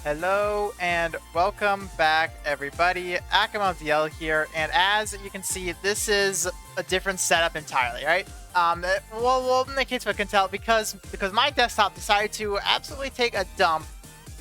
Hello and welcome back, everybody. Achimel here, and as you can see, this is a different setup entirely, right? Well, in the case of I can tell, because my desktop decided to absolutely take a dump.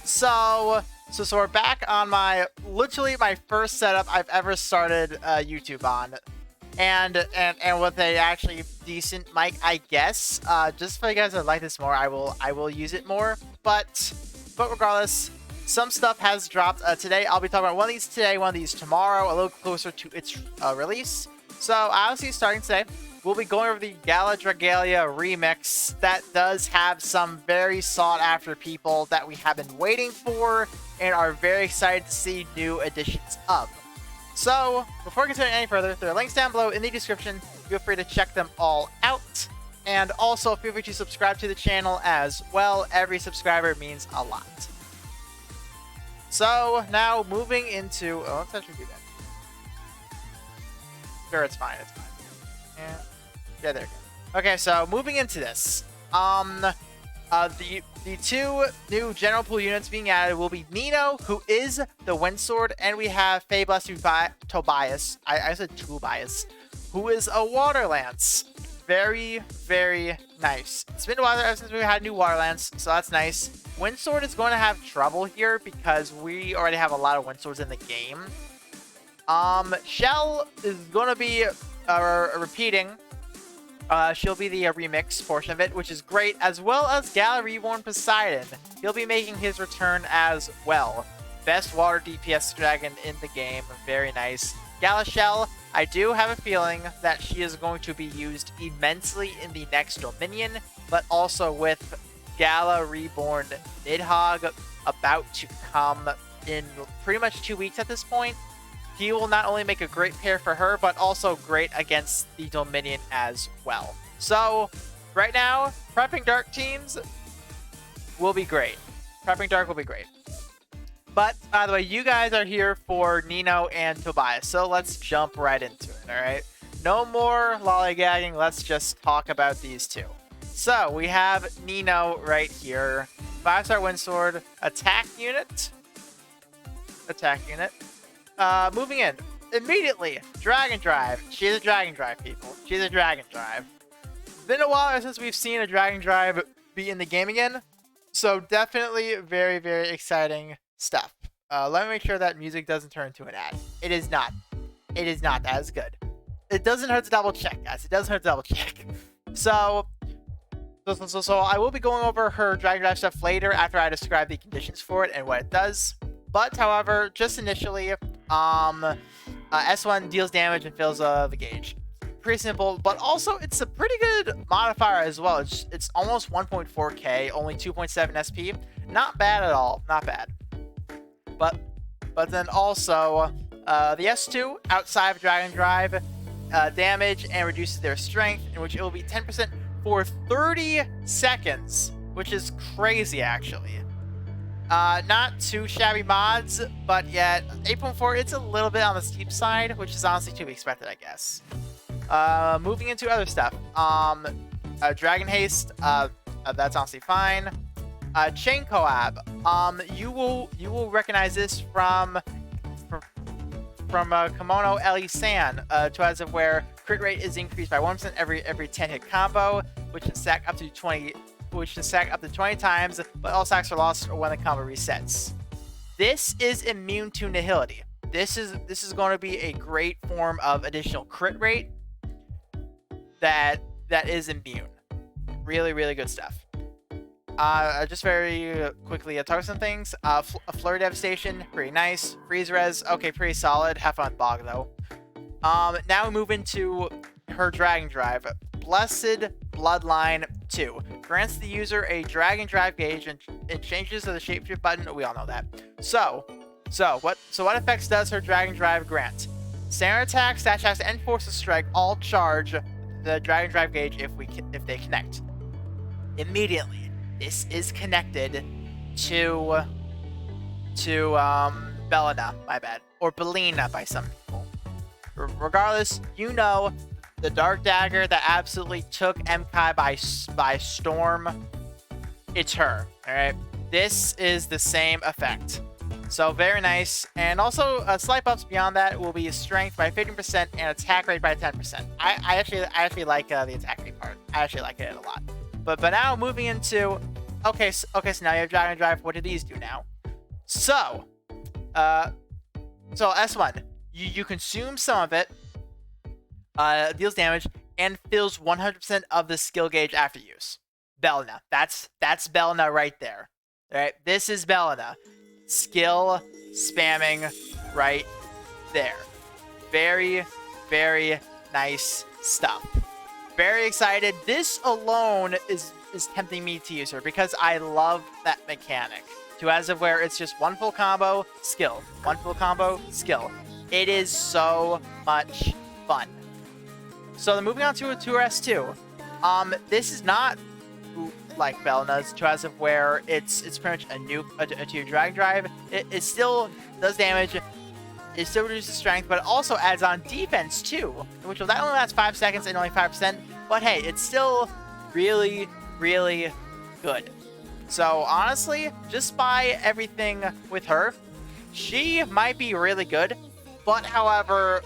So we're back on literally my first setup I've ever started YouTube on, and with a actually decent mic, I guess. Just for you guys that like this more, I will use it more, but regardless. Some stuff has dropped today. I'll be talking about one of these today, one of these tomorrow, a little closer to its release. So obviously starting today, we'll be going over the Gala Dragalia remix that does have some very sought after people that we have been waiting for and are very excited to see new editions of. So before we continue any further, there are links down below in the description. Feel free to check them all out. And also feel free to subscribe to the channel as well. Every subscriber means a lot. So, now moving into... Oh, let's actually do that. Sure, it's fine, it's fine. Yeah, there you go. Okay, so moving into this. The two new general pool units being added will be Nino, who is the Windsword, and we have Fabulous Tobias. I said Tobias, who is a Water Lance. Very, very nice. It's been a while ever since we had new Water Lance, so that's nice. Windsword is going to have trouble here because we already have a lot of Windswords in the game. Shell is going to be repeating. She'll be the remix portion of it, which is great, as well as Gala Reborn Poseidon. He'll be making his return as well. Best water DPS dragon in the game. Very nice. Gala Shell, I do have a feeling that she is going to be used immensely in the next Dominion, but also with Gala Reborn Nidhogg about to come in pretty much 2 weeks at this point. He will not only make a great pair for her, but also great against the Dominion as well. So, right now, prepping Dark teams will be great. Prepping Dark will be great. But, by the way, you guys are here for Nino and Tobias, so let's jump right into it, alright? No more lollygagging, let's just talk about these two. So, we have Nino right here. 5-star Windsword, attack unit. Moving in. Immediately, Dragon Drive. She's a Dragon Drive, people. She's a Dragon Drive. Been a while since we've seen a Dragon Drive be in the game again. So, definitely very, very exciting stuff. Let me make sure that music doesn't turn into an ad. It is not. It is not. That is good. It doesn't hurt to double check, guys. It doesn't hurt to double check. So I will be going over her Dragon Drive stuff later after I describe the conditions for it and what it does. But, however, just initially, S1 deals damage and fills the gauge. Pretty simple, but also it's a pretty good modifier as well. It's almost 1.4k, only 2.7 SP. Not bad at all. Not bad. But then also, the S2, outside of Dragon Drive, damage and reduces their strength, in which it will be 10% for 30 seconds, which is crazy, actually. Not too shabby mods, but yet 8.4, it's a little bit on the steep side, which is honestly to be expected, I guess. Moving into other stuff. Dragon Haste, that's honestly fine. Chain Coab. You will recognize this from Kimono Ellie-san, to as of where crit rate is increased by 1% every 10 hit combo, which can stack up to 20 times, but all stacks are lost when the combo resets. This is immune to nihility. This is going to be a great form of additional crit rate that is immune. Really, really good stuff. Just very quickly, talk some things. Flurry Devastation, pretty nice. Freeze Res, okay, pretty solid. Have fun Bog, though. Now we move into her Dragon Drive. Blessed Bloodline 2. Grants the user a Dragon Drive gauge and it changes to the shapeshift button. We all know that. So what effects does her Dragon Drive grant? Standard attack, stat checks, and forces strike all charge the Dragon Drive gauge if they connect. Immediately. This is connected to Belina, my bad. Or Belina by some people. Regardless, you know the Dark Dagger that absolutely took MKai by storm. It's her, alright? this is the same effect. So very nice. And also slight buffs beyond that will be strength by 15% and attack rate by 10%. I actually like the attack rate part. I actually like it a lot. But now moving into okay, so now you have Dragon Drive. What do these do now? So S1, you consume some of it, deals damage, and fills 100% of the skill gauge after use. Belna. That's Belna right there. Alright, this is Belna. Skill spamming right there. Very, very nice stuff. Very excited. This alone is tempting me to use her because I love that mechanic. To as of where it's just one full combo, skill. One full combo, skill. It is so much fun. So then moving on to a 2S2. This is not like Belna's, to as of where it's pretty much a nuke, a 2 Dragon Drive. It still does damage. It still reduces strength, but it also adds on defense too, which that only lasts 5 seconds and only 5%. But hey, it's still really, really good. So honestly, just buy everything with her. She might be really good, but however,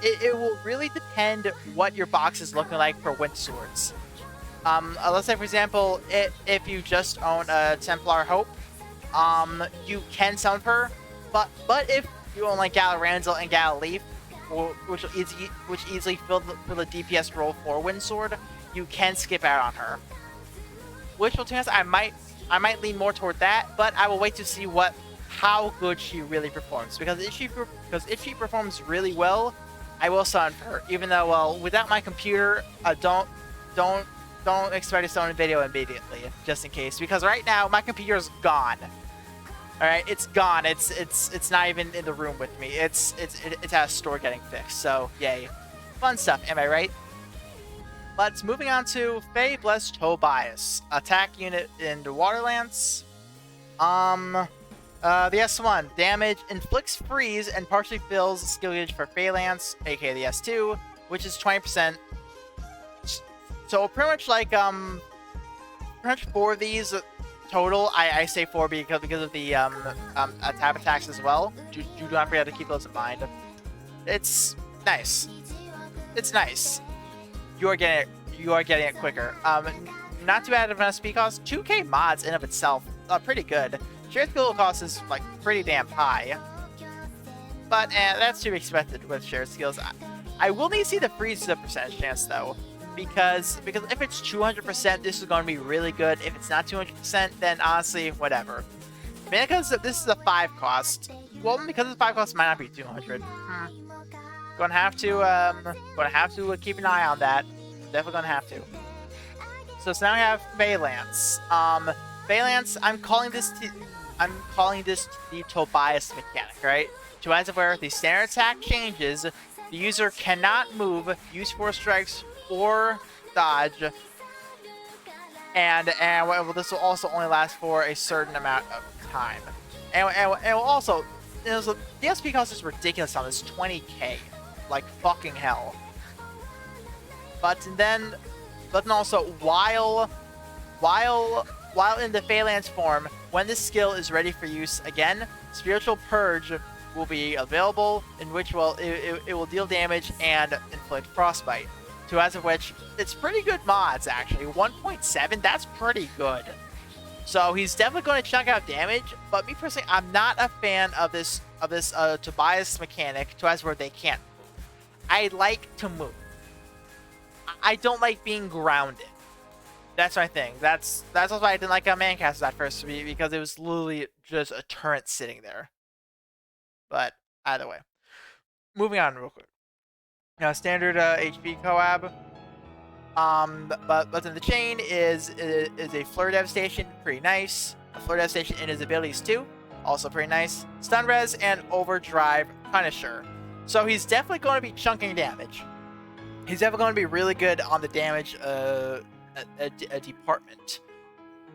it will really depend what your box is looking like for Wind Swords. Let's say, for example, if you just own a Templar Hope, you can summon her, but if you own like Gala Ranzel and Gala Leaf, which easily fill the DPS role for Wind Sword, you can skip out on her. Which will chance I might lean more toward that, but I will wait to see how good she really performs. Because if she performs really well, I will summon her. Even though, well, without my computer, don't expect to summon a video immediately, just in case. Because right now my computer is gone. All right, it's gone. It's not even in the room with me. It's at a store getting fixed. So yay, fun stuff. Am I right? Let's moving on to Fey Blessed Tobias, attack unit in the Waterlands. The S1 damage inflicts freeze and partially fills skill gauge for Phalanx, aka the S2, which is 20%. So pretty much like pretty much 4 of these total. I say 4 because of the tab attacks as well. Do not forget to keep those in mind. It's nice. It's nice. You are getting it quicker. Not too bad of an SP cost. 2k mods in of itself pretty good. Shared skill cost is like pretty damn high, but that's to be expected with shared skills. I will need to see the freeze percentage chance though, because if it's 200%, this is going to be really good. If it's not 200%, then honestly, whatever. Mainly because this is a 5 cost. Well, because the 5 cost might not be 200. Gonna have to keep an eye on that. Definitely gonna have to. So now we have Phalanx. Phalanx, I'm calling this the Tobias mechanic, right? To as of where the standard attack changes, the user cannot move, use force strikes, or dodge. And well, this will also only last for a certain amount of time. And will also, the SP cost is ridiculous on this, 20k. Like fucking hell. But then also while in the Phalanx form, when this skill is ready for use again, Spiritual Purge will be available, in which it will deal damage and inflict frostbite. To as of which, it's pretty good mods actually. 1.7, that's pretty good. So he's definitely going to chunk out damage, but me personally, I'm not a fan of this Tobias mechanic. To as where they can't. I like to move. I don't like being grounded. That's my thing. That's also why I didn't like Mancastles at first, because it was literally just a turret sitting there. But either way, moving on real quick. Now, standard HP Coab. But then the chain is a Fleur Devastation, pretty nice. A Fleur Devastation in his abilities too, also pretty nice. Stun Res and Overdrive Punisher. So he's definitely going to be chunking damage. He's definitely going to be really good on the damage department.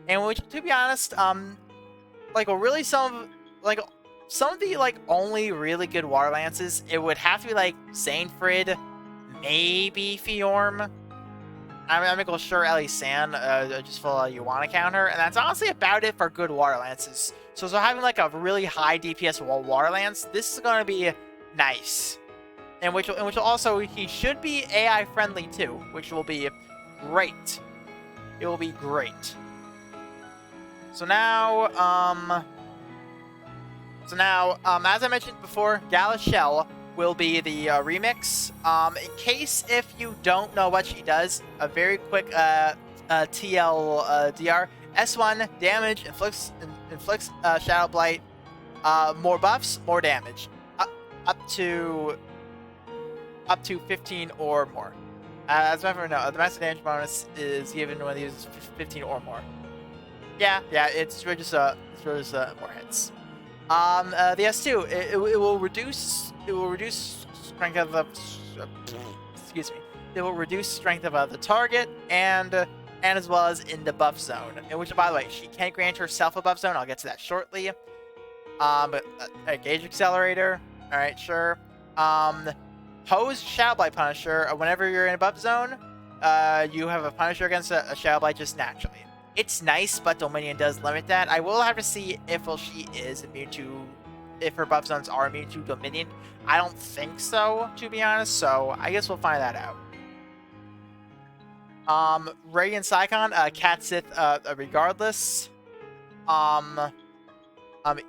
And which, to be honest, like really some of the like only really good water lances, it would have to be like Saintfrid, maybe Fjorm. I'm gonna go sure Ellie San, just full you wanna counter, and that's honestly about it for good water lances. So having like a really high DPS water lance, this is gonna be nice. And which will also, he should be AI friendly too, which will be great. It will be great. So now, as I mentioned before, Gala Shell will be the remix. In case if you don't know what she does, a very quick TLDR. S1 damage, inflicts Shadow Blight, more buffs, more damage, up to 15 or more. As a matter of fact, no, the massive damage bonus is given when they use 15 or more. Yeah, it's just more hits. The S2, it will reduce strength of the excuse me. It will reduce strength of the target and as well as in the buff zone. In which, by the way, she can't grant herself a buff zone. I'll get to that shortly. But a gauge accelerator. All right, sure. Pose Shadow Blight Punisher. Whenever you're in a buff zone, you have a Punisher against a Shadow Blight just naturally. It's nice, but Dominion does limit that. I will have to see if she is immune to, if her buff zones are immune to Dominion. I don't think so, to be honest, so I guess we'll find that out. Radiant Psychon, Cat Sith, regardless.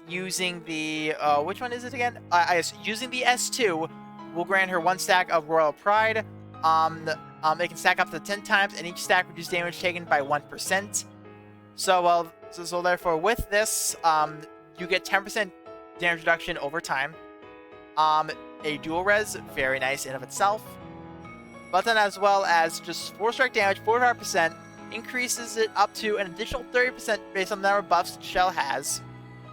Using the, which one is it again? I guess using the S2 will grant her 1 stack of Royal Pride. It can stack up to 10 times, and each stack reduces damage taken by 1%. So therefore, with this, you get 10% damage reduction over time. A dual res, very nice in of itself. But then, as well as just 4 strike damage, 45%, increases it up to an additional 30% based on the number of buffs Shell has.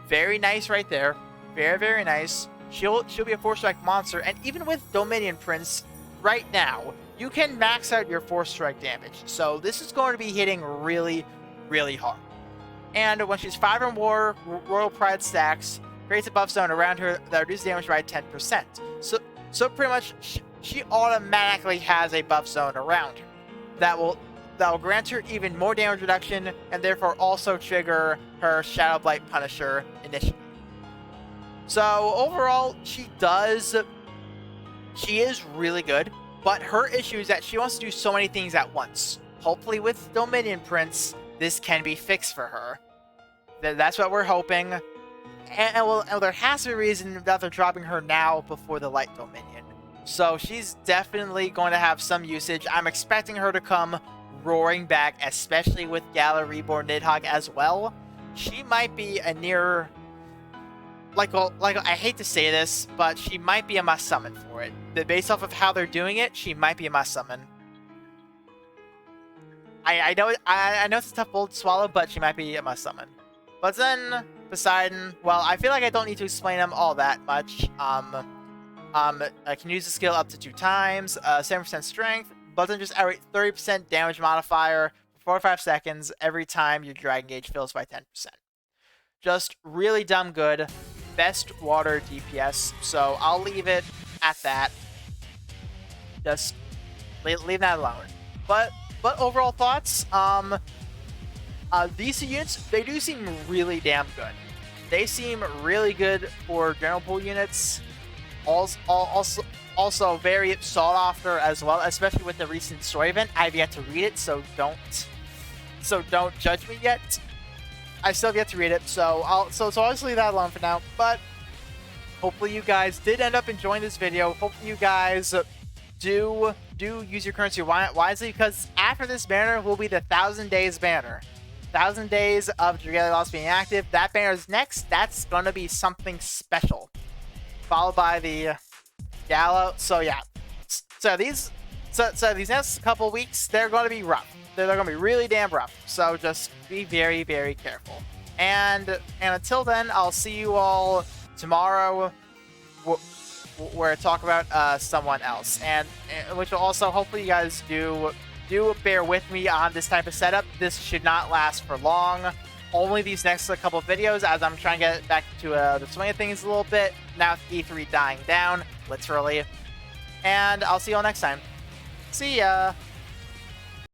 Very nice right there. Very, very nice. She'll be a 4 strike monster, and even with Dominion Prince, right now, you can max out your 4 strike damage. So this is going to be hitting really, really hard. And when she's 5 or more Royal Pride stacks, creates a buff zone around her that reduces damage by 10%. So pretty much, she automatically has a buff zone around her that will grant her even more damage reduction, and therefore also trigger her Shadow Blight Punisher initially. So overall, she is really good, but her issue is that she wants to do so many things at once. Hopefully with Dominion Prince, this can be fixed for her. That's what we're hoping. And there has to be a reason that they're dropping her now before the Light Dominion. So she's definitely going to have some usage. I'm expecting her to come roaring back, especially with Gala Reborn Nidhogg as well. She might be a near... Like I hate to say this, but she might be a must summon for it. Based off of how they're doing it, she might be a must summon. I know it's a tough bowl to swallow, but she might be a must summon. But then Poseidon, well, I feel like I don't need to explain them all that much. I can use the skill up to 2 times, 7% strength, but then just outright 30% damage modifier for 4 or 5 seconds every time your Dragon Gauge fills by 10%. Just really dumb good. Best water DPS, so I'll leave it at that. Just leave that alone. But overall thoughts, these units, they do seem really damn good. They seem really good for general pool units. Also very sought after as well, especially with the recent story event. I've yet to read it, so don't judge me yet. I still have yet to read it, so I'll just leave that alone for now. But hopefully you guys did end up enjoying this video. Hopefully you guys do use your currency wisely, because after this banner will be the 1,000 days banner. 1,000 days of Dragalia Lost being active. That banner is next. That's gonna be something special. Followed by the Gala. So yeah. So these next couple weeks, they're gonna be rough. They're going to be really damn rough, so just be very, very careful. And until then, I'll see you all tomorrow, where I talk about someone else, and which will also hopefully you guys do bear with me on this type of setup. This should not last for long. Only these next couple of videos, as I'm trying to get back to the swing of things a little bit. Now with E3 dying down, literally. And I'll see you all next time. See ya.